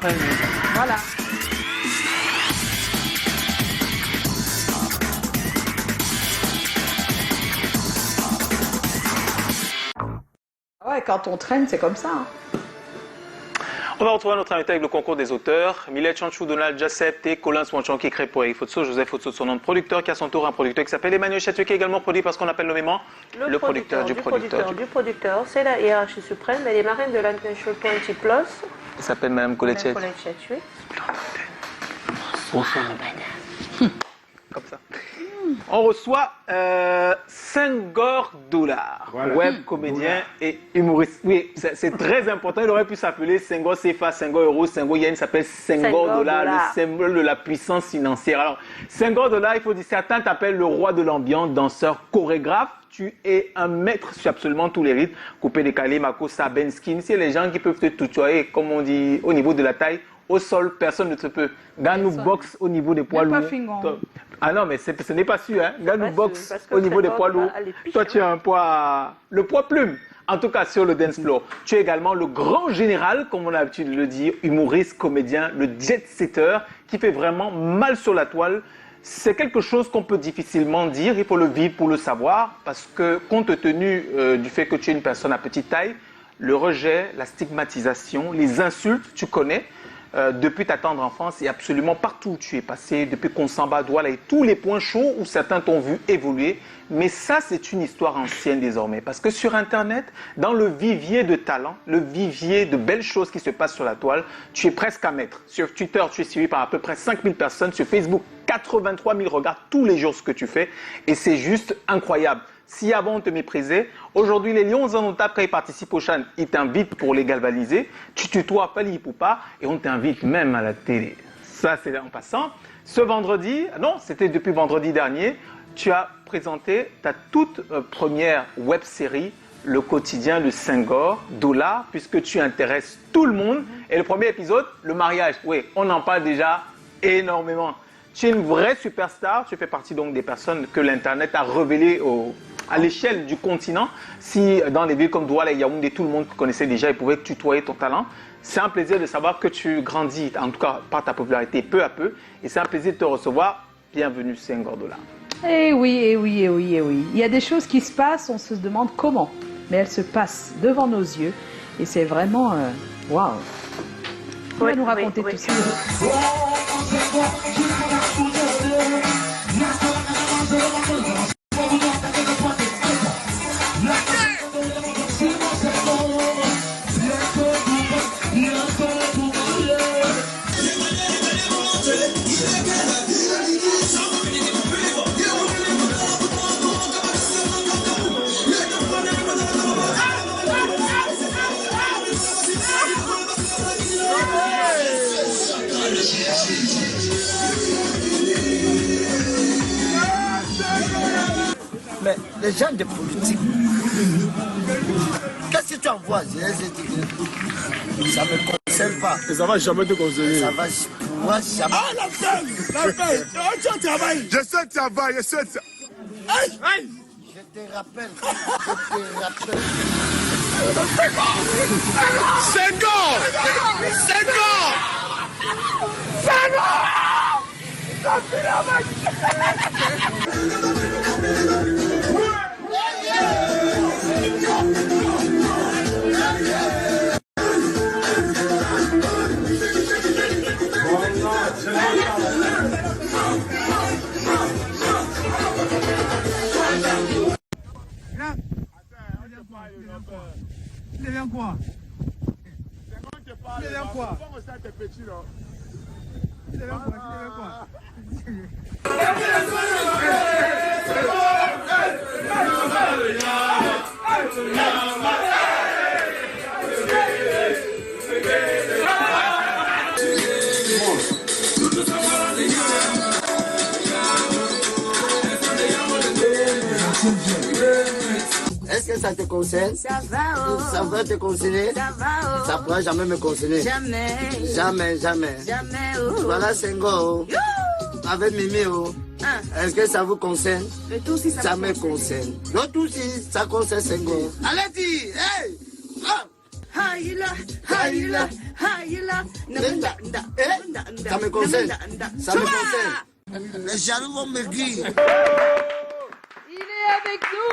Voilà. Ouais, quand on traîne, c'est comme ça. Hein. On va retrouver notre invité avec le concours des auteurs. Millet Chanchou, Donald Jacep et Colin Swanchan qui crée pour Eric Fotso, Joseph Fotso de son nom de producteur, qui a son tour un producteur qui s'appelle Emmanuel Chatué, qui est également produit parce qu'on appelle nommément le producteur du producteur. Du producteur, c'est la hiérarchie suprême. Elle est marraine de l'Intention 20 Plus. Elle s'appelle Madame Colette Chatué. Comme ça. On reçoit Senghor Dollar, voilà. Web comédien et humoriste. Oui, c'est très important. Il aurait pu s'appeler Senghor CFA, Senghor Euro, Senghor Yen. Il s'appelle Senghor Dollar, le symbole de la puissance financière. Alors, Senghor Dollar, il faut dire, certains t'appellent le roi de l'ambiance, danseur, chorégraphe. Tu es un maître sur absolument tous les rythmes. Coupé, décalé, Mako, Saben, Skin. C'est les gens qui peuvent te tutoyer, comme on dit, au niveau de la taille. Au sol, personne ne te peut. Ganou boxe au niveau des poids lourds. Ah non, mais ce n'est pas sûr. Hein. Ganou boxe au niveau des poids lourds. Toi, tu as un poids, le poids plume. En tout cas, sur le dance floor. Tu es également le grand général, comme on a l'habitude de le dire, humoriste, comédien, le jet-setter, qui fait vraiment mal sur la toile. C'est quelque chose qu'on peut difficilement dire. Il faut le vivre pour le savoir. Parce que, compte tenu du fait que tu es une personne à petite taille, le rejet, la stigmatisation, les insultes, tu connais. Depuis ta tendre enfance et absolument partout où tu es passé, depuis qu'on s'en bat Douala et tous les points chauds où certains t'ont vu évoluer. Mais ça, c'est une histoire ancienne désormais. Parce que sur Internet, dans le vivier de talent, le vivier de belles choses qui se passent sur la toile, tu es presque à mettre. Sur Twitter, tu es suivi par à peu près 5000 personnes. Sur Facebook, 83 000 regardent tous les jours ce que tu fais. Et c'est juste incroyable. Si avant on te méprisait, aujourd'hui les Lions en table quand ils participent au Chan, ils t'invitent pour les galvaniser, tu tutoies Pali Poupa et on t'invite même à la télé. Ça c'est en passant. Ce vendredi, non, c'était depuis vendredi dernier, tu as présenté ta toute première web série, le quotidien de Senghor Dollar, puisque tu intéresses tout le monde. Et le premier épisode, le mariage, oui, on en parle déjà énormément. Tu es une vraie superstar, tu fais partie donc des personnes que l'Internet a révélées à l'échelle du continent. Si dans les villes comme Douala et Yaoundé, tout le monde te connaissait déjà et pouvait tutoyer ton talent, c'est un plaisir de savoir que tu grandis, en tout cas par ta popularité peu à peu. Et c'est un plaisir de te recevoir. Bienvenue, Senghor Dollar. Eh oui, eh oui, eh oui, eh oui. Il y a des choses qui se passent, on se demande comment. Mais elles se passent devant nos yeux. Et c'est vraiment... waouh. Tu vas nous raconter tout ça. Mais les gens de politique, qu'est-ce que tu envoies? Ça ne me concerne pas. Et ça va jamais te concerner. Ça va moi jamais. Ah, la peine. Tu travailles. Je sais que tu travailles, je sais que tu... Aïe, aïe. Je te rappelle. Senghor. Senghor. Senghor. Il devient quoi? Il devient quoi? Il devient quoi? Est-ce que ça te concerne? Ça va, oh. Ça va te concerner? Ça va, oh. Ça ne pourra jamais me concerner. Jamais. Jamais, jamais. Jamais, oh. Voilà Senghor. Avec Mimi, oh. Ah. Est-ce que ça vous concerne? Le tout si ça me concerne. Le tout si ça concerne Senghor. Allez-y, hey! Ah! Haïla, haïla, Ça me concerne. Ça me concerne. Les jaloux vont me guider. Il est avec nous,